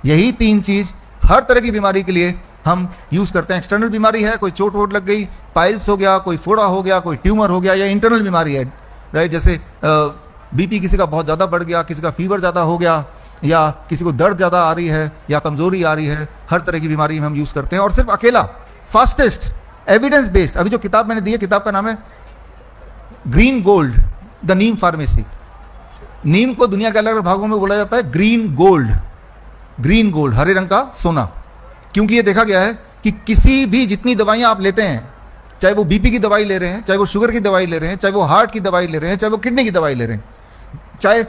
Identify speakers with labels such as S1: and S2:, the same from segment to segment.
S1: यही तीन चीज हर तरह की बीमारी के लिए हम यूज करते हैं। एक्सटर्नल बीमारी है, कोई चोट वोट लग गई, पाइल्स हो गया, कोई फोड़ा हो गया, कोई ट्यूमर हो गया, या इंटरनल बीमारी है, राइट, जैसे बीपी किसी का बहुत ज्यादा बढ़ गया, किसी का फीवर ज्यादा हो गया, या किसी को दर्द ज्यादा आ रही है या कमजोरी आ रही है, हर तरह की बीमारी में हम यूज करते हैं। और सिर्फ अकेला फास्टेस्ट एविडेंस बेस्ड, अभी जो किताब मैंने दी है, किताब का नाम है green gold the neem pharmacy. नीम को दुनिया के अलग अलग भागों में बोला जाता है ग्रीन गोल्ड, ग्रीन गोल्ड, हरे रंग का सोना, क्योंकि ये देखा गया है कि किसी भी जितनी दवाइयां आप लेते हैं, चाहे वो बीपी की दवाई ले रहे हैं, चाहे वो शुगर की दवाई ले रहे हैं, चाहे वो हार्ट की दवाई ले रहे हैं, चाहे वो किडनी की दवाई ले रहे हैं, चाहे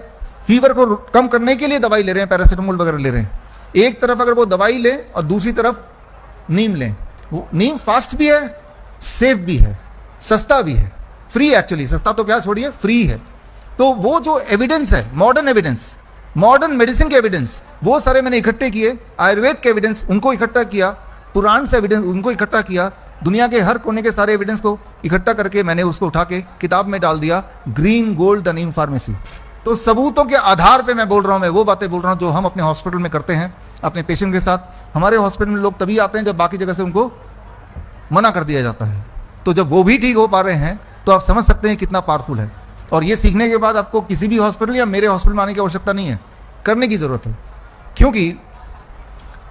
S1: फीवर को कम करने के लिए दवाई ले रहे हैं, पैरासीटामोल वगैरह ले रहे हैं, एक तरफ अगर वो दवाई लें और दूसरी तरफ नीम लें, वो नीम फास्ट भी है, सेफ भी है, सस्ता भी है, फ्री, एक्चुअली सस्ता तो क्या छोड़िए, फ्री है। तो वो जो एविडेंस है, मॉडर्न एविडेंस, मॉडर्न मेडिसिन के एविडेंस, वो सारे मैंने इकट्ठे किए, आयुर्वेद के एविडेंस उनको इकट्ठा किया, पुराण से एविडेंस उनको इकट्ठा किया, दुनिया के हर कोने के सारे एविडेंस को इकट्ठा करके मैंने उसको उठा के किताब में डाल दिया, green gold the neem pharmacy. तो सबूतों के आधार पे मैं बोल रहा हूं, मैं वो बातें बोल रहा हूं जो हम अपने हॉस्पिटल में करते हैं अपने पेशेंट के साथ। हमारे हॉस्पिटल में लोग तभी आते हैं जब बाकी जगह से उनको मना कर दिया जाता है, तो जब वो भी ठीक हो पा रहे हैं तो आप समझ सकते हैं कितना पावरफुल है। और ये सीखने के बाद आपको किसी भी हॉस्पिटल या मेरे हॉस्पिटल में आने की आवश्यकता नहीं है, करने की जरूरत है, क्योंकि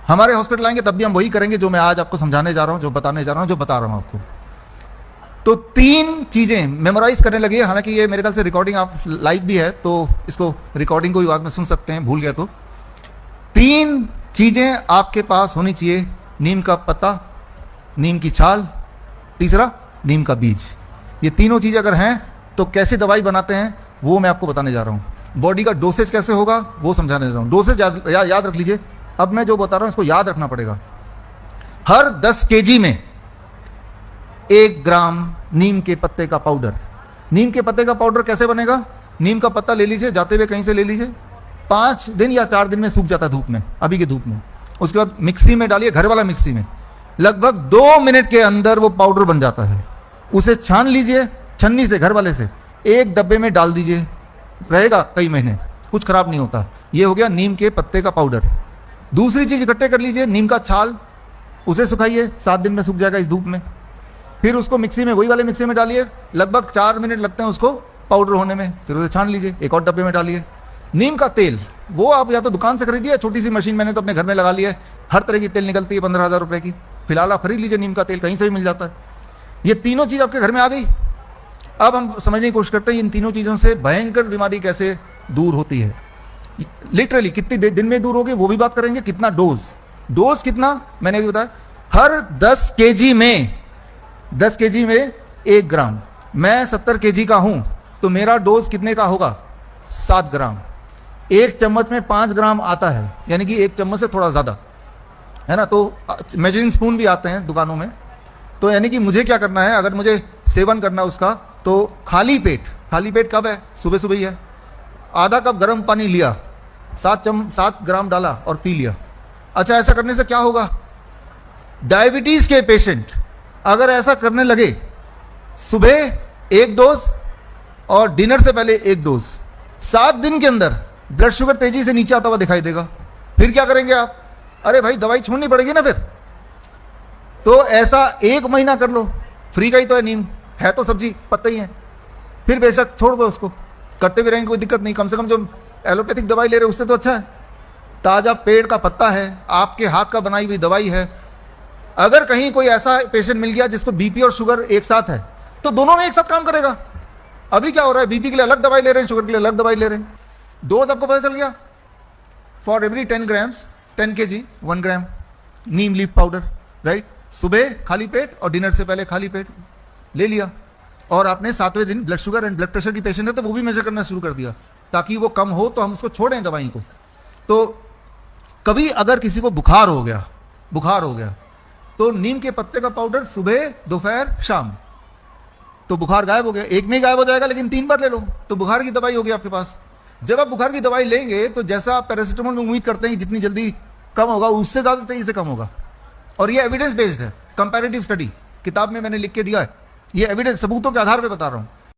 S1: हमारे हॉस्पिटल आएंगे तब भी हम वही करेंगे जो मैं आज आपको समझाने जा रहा हूं, जो बताने जा रहा हूं, जो बता रहा हूं आपको। तो तीन चीजें मेमोराइज करने लगी, हालांकि ये मेरे ख्याल से रिकॉर्डिंग आप लाइव भी है तो इसको रिकॉर्डिंग को भी बाद में सुन सकते हैं, भूल गया तो। तीन चीजें आपके पास होनी चाहिए, नीम का पत्ता, नीम की छाल, तीसरा नीम का बीज। ये तीनों चीजें अगर हैं तो कैसे दवाई बनाते हैं वो मैं आपको बताने जा रहा हूं। बॉडी का डोसेज कैसे होगा वो समझाने जा रहा हूं। डोसेज याद रख लीजिए, अब मैं जो बता रहा हूं इसको याद रखना पड़ेगा। हर 10 केजी में 1 ग्राम नीम के पत्ते का पाउडर। नीम के पत्ते का पाउडर कैसे बनेगा? नीम का पत्ता ले लीजिए, जाते हुए कहीं से ले लीजिए, 5 दिन या 4 दिन में सूख जाता है धूप में, अभी की धूप में। उसके बाद मिक्सी में डालिए, घर वाला मिक्सी में, लगभग 2 मिनट के अंदर वो पाउडर बन जाता है। उसे छान लीजिए छन्नी से, घर वाले से, एक डब्बे में डाल दीजिए, रहेगा कई महीने, कुछ खराब नहीं होता। ये हो गया नीम के पत्ते का पाउडर। दूसरी चीज इकट्ठे कर लीजिए, नीम का छाल, उसे सुखाइए, 7 दिन में सूख जाएगा इस धूप में। फिर उसको मिक्सी में, वही वाले मिक्सी में डालिए, लगभग 4 मिनट लगते हैं उसको पाउडर होने में, फिर उसे छान लीजिए, एक और डब्बे में डालिए। नीम का तेल, वो आप या तो दुकान से खरीदिए, छोटी सी मशीन मैंने तो अपने घर में लगा ली है, हर तरह की तेल निकलती है 15,000 रुपए की, फिलहाल आप खरीद लीजिए, नीम का तेल कहीं से भी मिल जाता है। ये तीनों चीज आपके घर में आ गई। अब हम समझने की कोशिश करते हैं इन तीनों चीजों से भयंकर बीमारी कैसे दूर होती है। लिटरली कितनी दिन में दूर होगी वो भी बात करेंगे। कितना डोज कितना मैंने भी बताया, हर 10 केजी में 1 ग्राम। मैं 70 केजी का हूं तो मेरा डोज कितने का होगा? 7 ग्राम। 1 चम्मच में 5 ग्राम आता है, यानी कि 1 चम्मच से थोड़ा ज्यादा है ना। तो मेजरिंग स्पून भी आते हैं दुकानों में। तो यानी कि मुझे क्या करना है, अगर मुझे सेवन करना है उसका, तो खाली पेट कब है? सुबह सुबह ही है। आधा कप गर्म पानी लिया, 7 ग्राम डाला और पी लिया। अच्छा, ऐसा करने से क्या होगा? डायबिटीज के पेशेंट अगर ऐसा करने लगे, सुबह 1 डोज और डिनर से पहले 1 डोज, 7 दिन के अंदर ब्लड शुगर तेजी से नीचे आता हुआ दिखाई देगा। फिर क्या करेंगे आप? अरे भाई, दवाई छोड़नी पड़ेगी ना फिर। तो ऐसा 1 महीना कर लो, फ्री का ही तो है, नीम है तो सब्जी, पत्ते ही है, फिर बेशक छोड़ दो उसको, करते भी रहेंगे, कोई दिक्कत नहीं। कम से कम जो एलोपैथिक दवाई ले रहे उससे तो अच्छा है। ताजा पेड़ का पत्ता है, आपके हाथ का बनाई हुई दवाई है। अगर कहीं कोई ऐसा पेशेंट मिल गया जिसको बीपी और शुगर एक साथ है, तो दोनों में एक साथ काम करेगा। अभी क्या हो रहा है, बीपी के लिए अलग दवाई ले रहे हैं, शुगर के लिए अलग दवाई ले रहे हैं। डोज आपको पता चल गया, for every 10 grams 10 kg 1 gram Neem leaf powder, right. सुबह खाली पेट और डिनर से पहले खाली पेट ले लिया। और आपने 7वें दिन blood sugar and blood pressure की पेशेंट है तो वो भी मेजर करना शुरू कर दिया, ताकि वो कम हो तो हम उसको छोड़ें दवाई को। तो कभी अगर किसी को बुखार हो गया तो नीम के पत्ते का पाउडर सुबह, दोपहर, शाम, तो बुखार गायब हो गया। एक में ही गायब हो जाएगा, लेकिन 3 बार ले लो तो बुखार की दवाई होगी आपके पास। जब आप बुखार की दवाई लेंगे तो जैसा आप पैरासीटामोल में उम्मीद करते हैं जितनी जल्दी कम होगा, उससे ज्यादा तेजी से कम होगा। और ये एविडेंस बेस्ड है, कंपैरेटिव स्टडी किताब में मैंने लिख के दिया है। ये एविडेंस सबूतों के आधार पर बता रहा हूं।